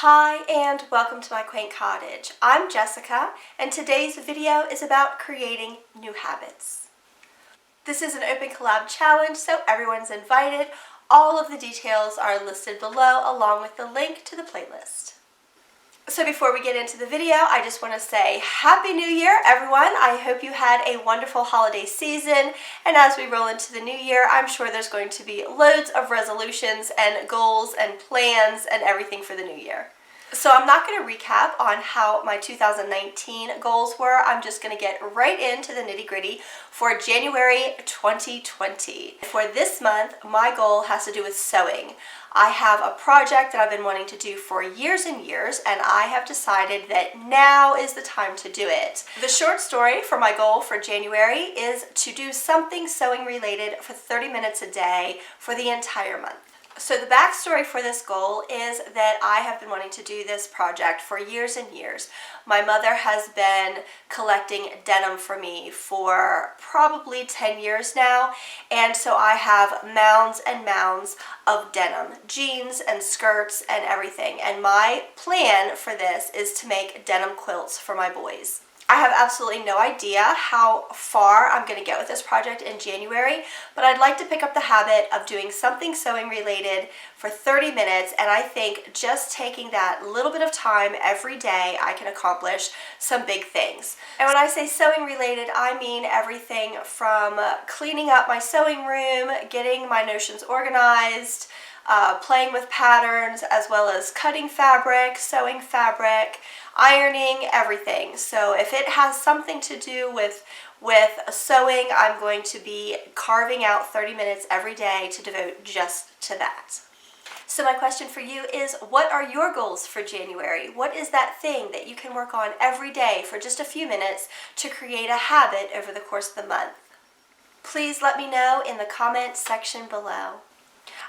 Hi and welcome to My Quaint Cottage. I'm Jessica and today's video is about creating new habits. This is an open collab challenge, so everyone's invited. All of the details are listed below along with the link to the playlist. So before we get into the video, I just want to say Happy New Year, everyone. I hope you had a wonderful holiday season, and as we roll into the new year, I'm sure there's going to be loads of resolutions and goals and plans and everything for the new year. So I'm not going to recap on how my 2019 goals were. I'm just going to get right into the nitty-gritty for January 2020. For this month, my goal has to do with sewing. I have a project that I've been wanting to do for years and years, and I have decided that now is the time to do it. The short story for my goal for January is to do something sewing related for 30 minutes a day for the entire month. So the backstory for this goal is that I have been wanting to do this project for years and years. My mother has been collecting denim for me for probably 10 years now, and so I have mounds and mounds of denim, jeans and skirts and everything, and my plan for this is to make denim quilts for my boys. I have absolutely no idea how far I'm going to get with this project in January, but I'd like to pick up the habit of doing something sewing related for 30 minutes, and I think just taking that little bit of time every day, I can accomplish some big things. And when I say sewing related, I mean everything from cleaning up my sewing room, getting my notions organized, playing with patterns, as well as cutting fabric, sewing fabric, ironing, everything. So if it has something to do with sewing, I'm going to be carving out 30 minutes every day to devote just to that. So my question for you is, what are your goals for January? What is that thing that you can work on every day for just a few minutes to create a habit over the course of the month? Please let me know in the comment section below.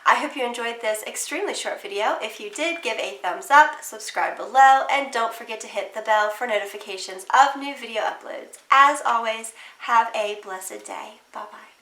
I hope you enjoyed this extremely short video. If you did, give a thumbs up, subscribe below, and don't forget to hit the bell for notifications of new video uploads. As always, have a blessed day. Bye-bye.